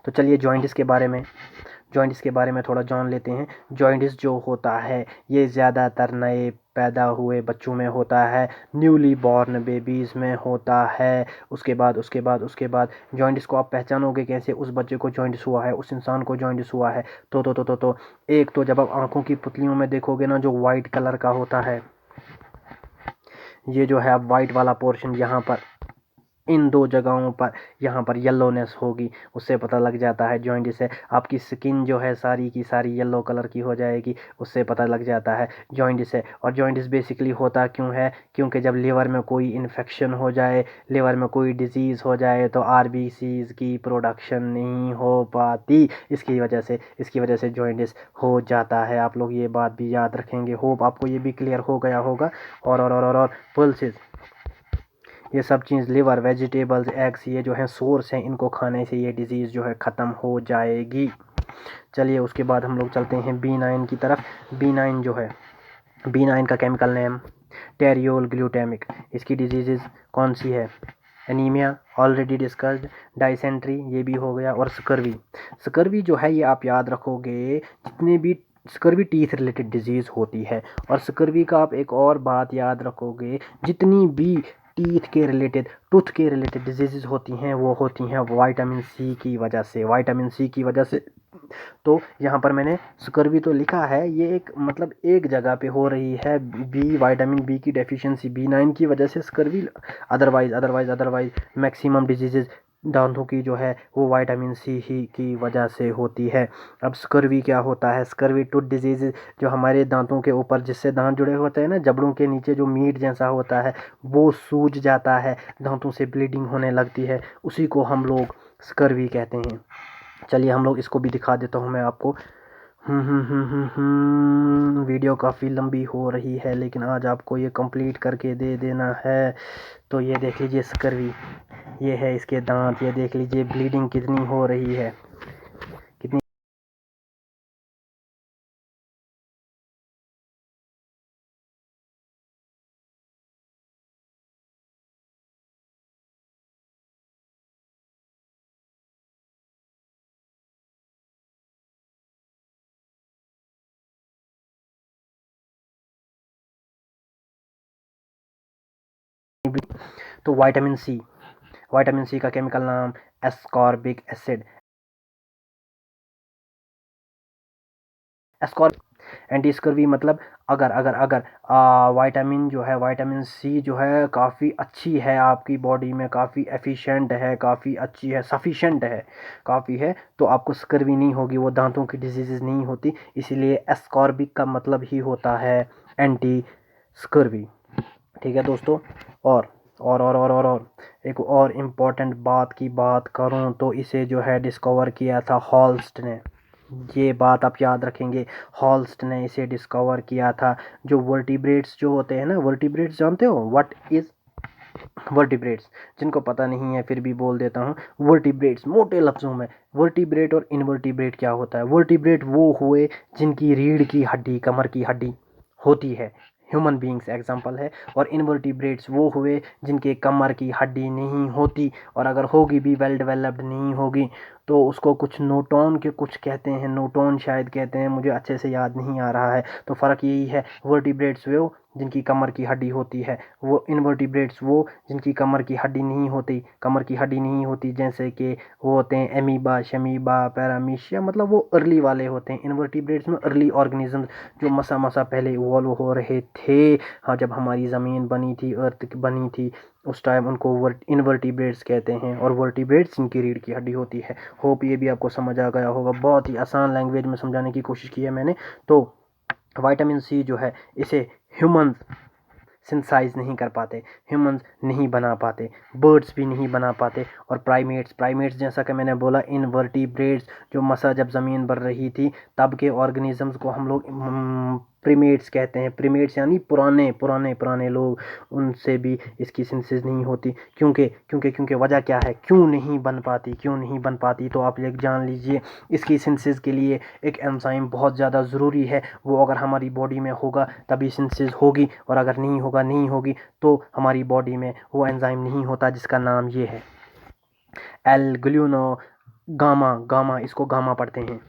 तो चलिए जॉइंटिस के बारे में थोड़ा जान लेते हैं। जॉइंटिस जो होता है ये ज़्यादातर नए पैदा हुए बच्चों में होता है, न्यूली बॉर्न बेबीज़ में होता है। उसके बाद जॉइंटिस को आप पहचानोगे कैसे? उस बच्चे को जॉइंटिस हुआ है, उस इंसान को जॉइंटिस हुआ है। तो एक तो जब आप आँखों की पुतलियों में देखोगे ना, जो वाइट कलर का होता है, ये जो है आप वाइट वाला पोर्शन यहाँ पर, इन 2 जगहों पर यहाँ पर येलोनेस होगी, उससे पता लग जाता है जॉइंटिस है। आपकी स्किन जो है सारी की सारी येलो कलर की हो जाएगी, उससे पता लग जाता है जॉइंटिस है। और जॉइंटिस बेसिकली होता क्यों है? क्योंकि जब लिवर में कोई इन्फेक्शन हो जाए, लिवर में कोई डिजीज़ हो जाए तो आरबीसीज़ की प्रोडक्शन नहीं हो पाती, इसकी वजह से जॉइंटिस हो जाता है। आप लोग ये बात भी याद रखेंगे। होप आपको ये भी क्लियर हो गया होगा। और पल्सेस, ये सब चीज़, लिवर, वेजिटेबल्स, एग्स, ये जो है सोर्स हैं, इनको खाने से ये डिज़ीज़ जो है ख़त्म हो जाएगी। चलिए उसके बाद हम लोग चलते हैं B9 की तरफ। B9 का केमिकल नेम टेरियोल ग्लूटामिक। इसकी डिजीज़ कौन सी है? एनीमिया ऑलरेडी डिस्कस्ड, डाइसेंट्री ये भी हो गया, और स्कर्वी। स्कर्वी जो है ये आप याद रखोगे, जितने भी स्कर्वी टीथ रिलेटेड डिजीज़ होती है। और स्कर्वी का आप एक और बात याद रखोगे, जितनी भी टीथ के रिलेटेड टूथ के रिलेटेड डिजीज़ होती हैं वो होती हैं विटामिन सी की वजह से, विटामिन सी की वजह से। तो यहाँ पर मैंने स्कर्वी तो लिखा है, ये एक मतलब एक जगह पे हो रही है, बी विटामिन बी की डेफिशिएंसी, B9 की वजह से स्कर्वी। अदरवाइज मैक्सिमम डिजीजेज दांतों की जो है वो विटामिन सी ही की वजह से होती है। अब स्कर्वी क्या होता है? स्कर्वी टूथ डिजीज जो हमारे दांतों के ऊपर जिससे दांत जुड़े होते हैं ना, जबड़ों के नीचे जो मीट जैसा होता है वो सूज जाता है, दांतों से ब्लीडिंग होने लगती है, उसी को हम लोग स्कर्वी कहते हैं। चलिए हम लोग इसको भी दिखा देता हूँ मैं आपको। वीडियो काफ़ी लंबी हो रही है लेकिन आज आपको ये कंप्लीट करके दे देना है। तो ये देख लीजिए स्कर्वी, ये है इसके दांत, ये देख लीजिए ब्लीडिंग कितनी हो रही है, कितनी। तो विटामिन सी का केमिकल नाम एस्कॉर्बिक एसिड। एंटी स्कर्वी मतलब अगर अगर अगर विटामिन जो है, विटामिन सी जो है काफ़ी अच्छी है आपकी बॉडी में, काफ़ी एफिशिएंट है, काफ़ी अच्छी है, सफिशेंट है, काफ़ी है, तो आपको स्कर्वी नहीं होगी, वो दांतों की डिजीज़ नहीं होती। इसीलिए एस्कॉर्बिक का मतलब ही होता है एंटी स्कर्वी। ठीक है दोस्तों। और एक और इम्पॉर्टेंट बात की बात करूं तो इसे जो है डिस्कवर किया था हॉल्स्ट ने। ये बात आप याद रखेंगे, हॉल्स्ट ने इसे डिस्कवर किया था। जो वर्टिब्रेट्स जो होते हैं ना, वर्टिब्रेट्स जानते हो व्हाट इज वर्टिब्रेट्स? जिनको पता नहीं है फिर भी बोल देता हूँ, वर्टिब्रेट्स मोटे लफ्ज़ों में। वर्टिब्रेट और इनवर्टिब्रेट क्या होता है? वर्टिब्रेट वो हुए जिनकी रीढ़ की हड्डी, कमर की हड्डी होती है, ह्यूमन बींग्स एग्जांपल है। और इनवर्टिब्रेट्स वो हुए जिनके कमर की हड्डी नहीं होती, और अगर होगी भी वेल डेवलप्ड नहीं होगी, तो उसको कुछ नोटोन के कुछ कहते हैं, नोटोन शायद कहते हैं, मुझे अच्छे से याद नहीं आ रहा है। तो फ़र्क यही है, वर्टिब्रेट्स वो जिनकी कमर की हड्डी होती है, वो इनवर्टिब्रेट्स वो जिनकी कमर की हड्डी नहीं होती। कमर की हड्डी नहीं होती जैसे कि वो होते हैं एमीबा, शमीबा, पैरामीशिया, मतलब वो अर्ली वाले होते हैं। इनवर्टिब्रेट्स में अर्ली ऑर्गेनिज्म जो मसा मसा पहले इवॉल्व हो रहे थे, हाँ, जब हमारी ज़मीन बनी थी, अर्थ बनी थी, उस टाइम उनको इनवर्टिब्रेट्स कहते हैं। और वर्टिब्रेट्स जिनकी रीढ़ की हड्डी होती है। होप ये भी आपको समझ आ गया होगा, बहुत ही आसान लैंग्वेज में समझाने की कोशिश की है मैंने। तो विटामिन सी जो है इसे ह्यूमन सिंथेसाइज नहीं कर पाते, ह्यूमंस नहीं बना पाते, बर्ड्स भी नहीं बना पाते। और प्राइमेट्स जैसा कि मैंने बोला, इनवर्टिब्रेट्स जो मसा जब ज़मीन बढ़ रही थी तब के ऑर्गेनिजम्स को हम लोग प्रीमेट्स कहते हैं। प्रीमेट्स यानी पुराने पुराने पुराने लोग, उनसे भी इसकी सिंथेसिस नहीं होती। क्योंकि वजह क्या है, क्यों नहीं बन पाती, क्यों नहीं बन पाती? तो आप ये जान लीजिए, इसकी सिंथेसिस के लिए एक एंजाइम बहुत ज़्यादा ज़रूरी है। वो अगर हमारी बॉडी में होगा तभी सिंथेसिस होगी, और अगर नहीं होगी तो हमारी बॉडी में वो एंजाइम नहीं होता, जिसका नाम ये है एल ग्लूनो गामा। गामा, इसको गामा पढ़ते हैं,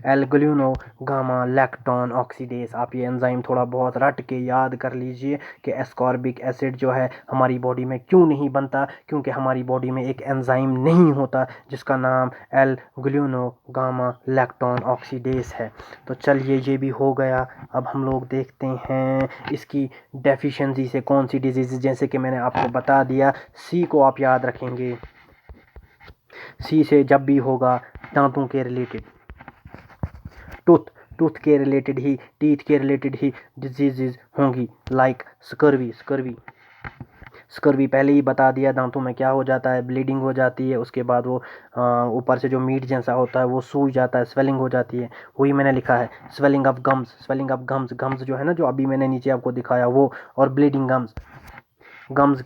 एल ग्लूनो गामा लैक्टोन ऑक्सीडेज। आप ये एंजाइम थोड़ा बहुत रट के याद कर लीजिए कि एस्कॉर्बिक एसिड जो है हमारी बॉडी में क्यों नहीं बनता, क्योंकि हमारी बॉडी में एक एंजाइम नहीं होता जिसका नाम एल ग्लूनो गामा लैक्टोन ऑक्सीडेज है। तो चलिए ये भी हो गया। अब हम लोग देखते हैं इसकी डेफिशिएंसी से कौन सी डिजीज़, जैसे कि मैंने आपको बता दिया, सी को आप याद रखेंगे। सी से जब भी होगा दांतों के रिलेटेड, टूथ टूथ के रिलेटेड ही, टीथ के रिलेटेड ही डिजीज़ होंगी, लाइक स्कर्वी पहले ही बता दिया, दांतों में क्या हो जाता है, ब्लीडिंग हो जाती है, उसके बाद वो ऊपर से जो मीट जैसा होता है वो सूज जाता है, स्वेलिंग हो जाती है, वही मैंने लिखा है। स्वेलिंग ऑफ गम्स जो है ना, जो अभी मैंने नीचे आपको दिखाया वो, और ब्लीडिंग गम्स। गम्स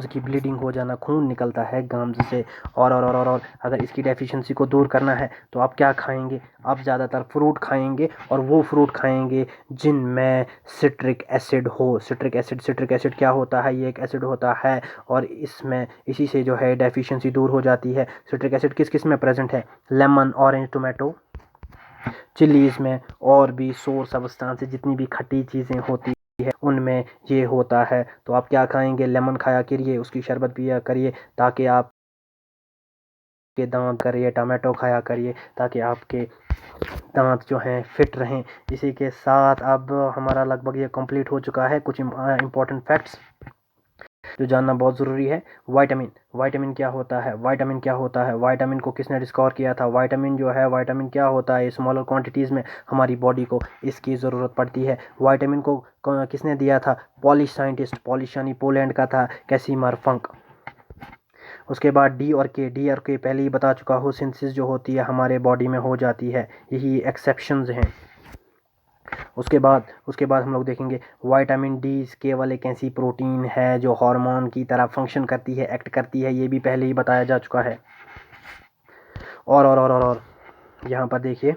की ब्लीडिंग हो जाना, खून निकलता है गम्स से। और अगर इसकी डेफिशिएंसी को दूर करना है तो आप क्या खाएंगे? आप ज़्यादातर फ्रूट खाएंगे, और वो फ्रूट खाएंगे जिनमें सिट्रिक एसिड हो। सिट्रिक एसिड क्या होता है? ये एक एसिड होता है, और इसी से जो है डेफिशिएंसी दूर हो जाती है। सिट्रिक एसिड किस किस में प्रेजेंट है? लेमन, ऑरेंज, टोमेटो, चिलीज़ में, और भी सोर सब्सटेंस जितनी भी खट्टी चीज़ें होती है उनमें ये होता है। तो आप क्या खाएंगे? लेमन खाया करिए, उसकी शरबत पिया करिए ताकि आपके दांत करिए। टमाटो खाया करिए ताकि आपके दांत जो हैं फिट रहें। इसी के साथ अब हमारा लगभग ये कंप्लीट हो चुका है। कुछ इंपॉर्टेंट फैक्ट्स जो जानना बहुत ज़रूरी है। वाइटामिन क्या होता है? वाइटामिन को किसने डिस्कवर किया था? वाइटामिन क्या होता है? स्मॉलर क्वांटिटीज़ में हमारी बॉडी को इसकी ज़रूरत पड़ती है। वाइटामिन को किसने दिया था? पॉलिश साइंटिस्ट, पॉलिश यानी पोलैंड का था, कैसिमर फंक। उसके बाद डी और के पहले ही बता चुका हूँ, सिंथेसिस जो होती है हमारे बॉडी में हो जाती है, यही एक्सेप्शंस हैं। उसके बाद हम लोग देखेंगे विटामिन डी केवल एक ऐसी प्रोटीन है जो हार्मोन की तरह फंक्शन करती है, एक्ट करती है, ये भी पहले ही बताया जा चुका है। और यहाँ पर देखिए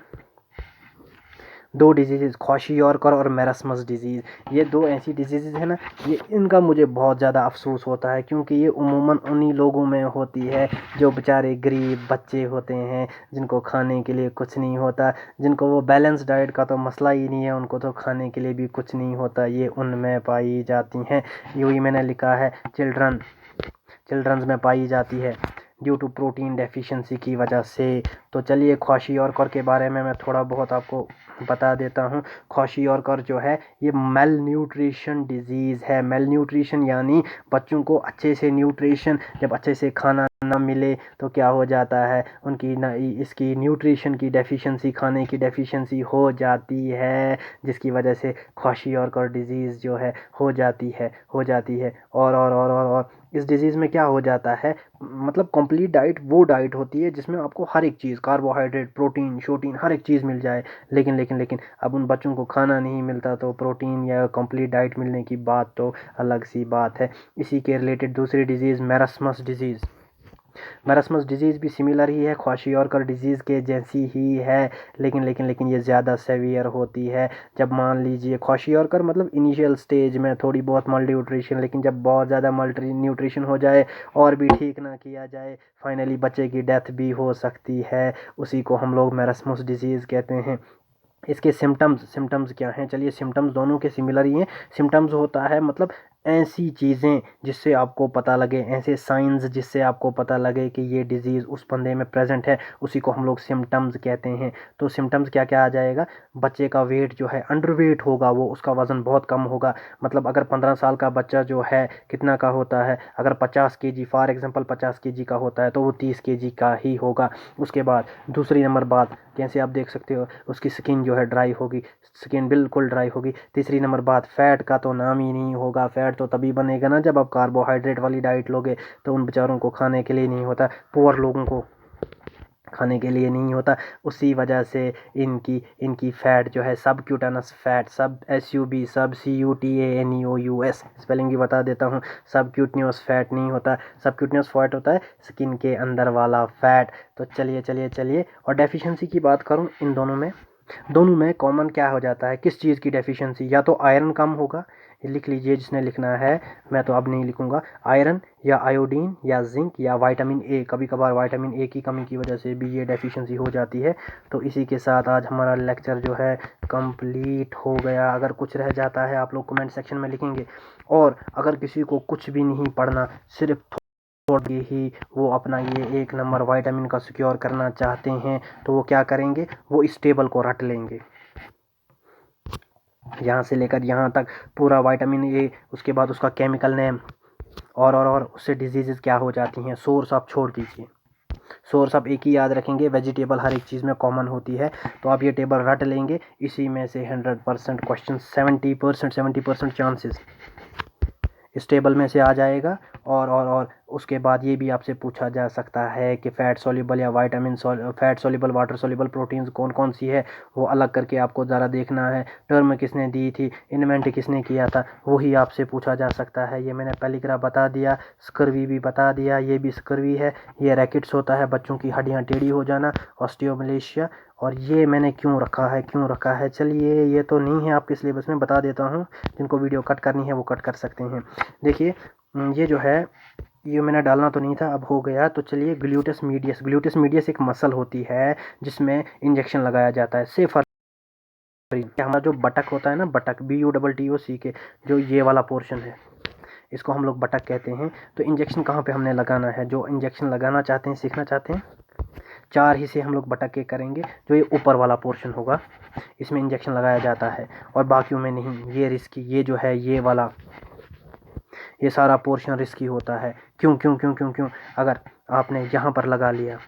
2 डिजीज़, क्वाशियोरकर और मेरस्मस डिजीज़, ये 2 ऐसी डिजीज़ है ना, ये इनका मुझे बहुत ज़्यादा अफसोस होता है, क्योंकि ये उमूमन उन्हीं लोगों में होती है जो बेचारे गरीब बच्चे होते हैं, जिनको खाने के लिए कुछ नहीं होता, जिनको वो बैलेंस डाइट का तो मसला ही नहीं है, उनको तो खाने के लिए भी कुछ नहीं होता, ये उनमें पाई जाती हैं। यही मैंने लिखा है, चिल्ड्रंस में पाई जाती है ड्यू टू प्रोटीन डेफिशिएंसी की वजह से। तो चलिए क्वाशियोरकर के बारे में मैं थोड़ा बहुत आपको बता देता हूँ। क्वाशियोरकर जो है ये मेल न्यूट्रिशन डिजीज़ है। मेल न्यूट्रिशन यानी बच्चों को अच्छे से न्यूट्रिशन, जब अच्छे से खाना ना मिले तो क्या हो जाता है, उनकी इसकी न्यूट्रिशन की डेफिशिएंसी, खाने की डेफिशिएंसी हो जाती है, जिसकी वजह से क्वाशियोरकर डिजीज़ जो है हो जाती है। और इस डिजीज़ में क्या हो जाता है, मतलब कंप्लीट डाइट वो डाइट होती है जिसमें आपको हर एक चीज़, कार्बोहाइड्रेट, प्रोटीन, शोटीन, हर एक चीज़ मिल जाए। लेकिन अब उन बच्चों को खाना नहीं मिलता, तो प्रोटीन या कंप्लीट डाइट मिलने की बात तो अलग सी बात है। इसी के रिलेटेड दूसरी डिजीज़ मेरस्मस डिजीज़ भी सिमिलर ही है, क्वाशियोरकर डिजीज़ के जैसी ही है, लेकिन ये ज़्यादा सेवियर होती है। जब मान लीजिए क्वाशियोरकर मतलब इनिशियल स्टेज में थोड़ी बहुत मल्टी न्यूट्रिशन, लेकिन जब बहुत ज़्यादा मल्टी न्यूट्रिशन हो जाए और भी ठीक ना किया जाए, फाइनली बच्चे की डेथ भी हो सकती है। उसी को हम लोग मेरस्मस डिजीज़ कहते हैं। इसके सिम्टम्स क्या हैं? चलिए, सिम्टम्स दोनों के सिमिलर ही हैं। सिम्टम्स होता है मतलब ऐसी चीज़ें जिससे आपको पता लगे, ऐसे साइंस जिससे आपको पता लगे कि ये डिज़ीज़ उस बंदे में प्रेजेंट है, उसी को हम लोग सिम्टम्स कहते हैं। तो सिम्टम्स क्या क्या आ जाएगा? बच्चे का वेट जो है अंडरवेट होगा, वो उसका वज़न बहुत कम होगा। मतलब अगर 15 साल का बच्चा जो है कितना का होता है, अगर 50 केजी, फॉर एग्जांपल 50 केजी का होता है, तो वो 30 केजी का ही होगा। उसके बाद दूसरी नंबर बात, जैसे आप देख सकते हो, उसकी स्किन जो है ड्राई होगी, स्किन बिल्कुल ड्राई होगी। तीसरी नंबर बात, फैट का तो नाम ही नहीं होगा। फैट तो तभी बनेगा ना जब आप कार्बोहाइड्रेट वाली डाइट लोगे, तो उन बेचारों को खाने के लिए नहीं होता, पुअर लोगों को खाने के लिए नहीं होता। उसी वजह से इनकी फैट जो है सबक्यूटानस फैट, सब CUTANEOUS, स्पेलिंग भी बता देता हूँ, सबक्यूटनियस फैट नहीं होता। सबक्यूटनियस फैट होता है स्किन के अंदर वाला फैट। तो चलिए, और डेफिशिएंसी की बात करूँ, इन दोनों में कॉमन क्या हो जाता है? किस चीज़ की डेफिशिएंसी? या तो आयरन कम होगा, ये लिख लीजिए जिसने लिखना है, मैं तो अब नहीं लिखूंगा, आयरन या आयोडीन या जिंक या विटामिन ए। कभी कभार विटामिन ए की कमी की वजह से भी ये डेफिशिएंसी हो जाती है। तो इसी के साथ आज हमारा लेक्चर जो है कंप्लीट हो गया। अगर कुछ रह जाता है आप लोग कमेंट सेक्शन में लिखेंगे, और अगर किसी को कुछ भी नहीं पढ़ना, सिर्फ थोड़ी ही वो अपना ये 1 नंबर विटामिन का सिक्योर करना चाहते हैं, तो वो क्या करेंगे? वो इस टेबल को रट लेंगे, यहाँ से लेकर यहाँ तक पूरा विटामिन ए, उसके बाद उसका केमिकल नेम, और उससे डिजीज़ क्या हो जाती हैं। सोर्स आप छोड़ दीजिए, सोर्स आप एक ही याद रखेंगे, वेजिटेबल हर एक चीज़ में कॉमन होती है। तो आप ये टेबल रट लेंगे, इसी में से 100% क्वेश्चन, 70% चांसेस इस टेबल में से आ जाएगा। और उसके बाद ये भी आपसे पूछा जा सकता है कि फ़ैट सोल्यूबल या fat soluble water soluble proteins कौन कौन सी है, वो अलग करके आपको ज़रा देखना है। टर्म किसने दी थी, इन्वेंट किसने किया था, वही आपसे पूछा जा सकता है। ये मैंने पेलिग्रा बता दिया, स्कर्वी भी बता दिया, ये भी स्कर्वी है। ये रैकेट्स होता है, बच्चों की हड्डियाँ टेढ़ी हो जाना, ऑस्टियोमलेशिया। और ये मैंने क्यों रखा है, चलिए ये तो नहीं है आपके सिलेबस में, बता देता हूँ। जिनको वीडियो कट करनी है वो कट कर सकते हैं। देखिए ये जो है, ये मैंने डालना तो नहीं था, अब हो गया। तो चलिए ग्लूटेस मीडियस एक मसल होती है जिसमें इंजेक्शन लगाया जाता है। से हमारा जो बटक होता है ना, बटक BUTTOCK, जो ये वाला पोर्शन है, इसको हम लोग बटक कहते हैं। तो इंजेक्शन कहाँ पे हमने लगाना है, जो इंजेक्शन लगाना चाहते हैं, सीखना चाहते हैं, 4 हिस्से हम लोग बटक के करेंगे। जो ये ऊपर वाला पोर्शन होगा, इसमें इंजेक्शन लगाया जाता है, और बाकियों में नहीं। ये रिस्की, ये जो है ये वाला, ये सारा पोर्शन रिस्की होता है। क्यों क्यों क्यों क्यों क्यों अगर आपने यहाँ पर लगा लिया,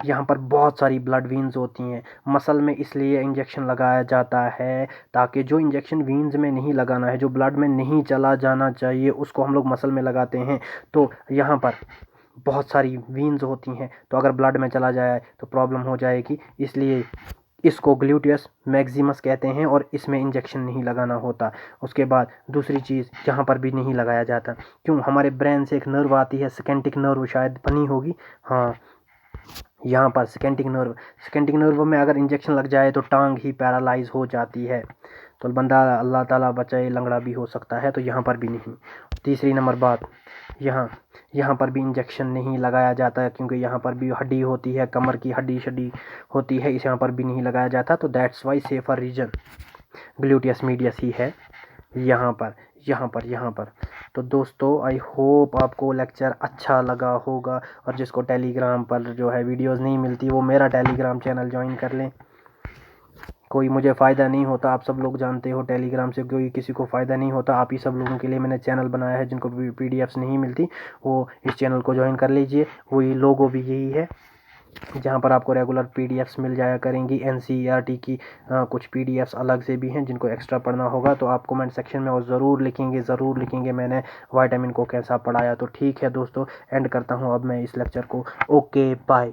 यहाँ पर बहुत सारी ब्लड वीन्स होती हैं मसल में, इसलिए इंजेक्शन लगाया जाता है ताकि जो इंजेक्शन वीन्स में नहीं लगाना है, जो ब्लड में नहीं चला जाना चाहिए, उसको हम लोग मसल में लगाते हैं। तो यहाँ पर बहुत सारी वीन्स होती हैं, तो अगर ब्लड में चला जाए तो प्रॉब्लम हो जाएगी। इसलिए इसको ग्लूटियस मैक्सिमस कहते हैं, और इसमें इंजेक्शन नहीं लगाना होता। उसके बाद दूसरी चीज़, यहाँ पर भी नहीं लगाया जाता। क्यों, हमारे ब्रेन से एक नर्व आती है, स्केंटिक नर्व, शायद बनी होगी, हाँ, यहाँ पर स्केंटिक नर्व में अगर इंजेक्शन लग जाए तो टांग ही पैरालाइज हो जाती है। तो बंदा, अल्लाह ताला बचाए, लंगड़ा भी हो सकता है। तो यहाँ पर भी नहीं। तीसरी नंबर बात, यहाँ पर भी इंजेक्शन नहीं लगाया जाता है, क्योंकि यहाँ पर भी हड्डी होती है, कमर की हड्डी होती है, इस यहाँ पर भी नहीं लगाया जाता। तो that's why safer reason gluteus medius ही है, यहाँ पर। तो दोस्तों, आई होप आपको लेक्चर अच्छा लगा होगा, और जिसको टेलीग्राम पर जो है वीडियोस नहीं मिलती, वो मेरा टेलीग्राम चैनल ज्वाइन कर लें। कोई मुझे फ़ायदा नहीं होता, आप सब लोग जानते हो, टेलीग्राम से कोई किसी को फ़ायदा नहीं होता। आप ही सब लोगों के लिए मैंने चैनल बनाया है, जिनको PDFs नहीं मिलती, वो इस चैनल को ज्वाइन कर लीजिए। वही लोगो भी यही है, जहाँ पर आपको रेगुलर PDFs मिल जाया करेंगी। NCERT की कुछ PDFs अलग से भी हैं, जिनको एक्स्ट्रा पढ़ना होगा तो आप कमेंट सेक्शन में वो ज़रूर लिखेंगे मैंने विटामिन को कैसा पढ़ाया। तो ठीक है दोस्तों, एंड करता हूँ अब मैं इस लेक्चर को। Okay, bye.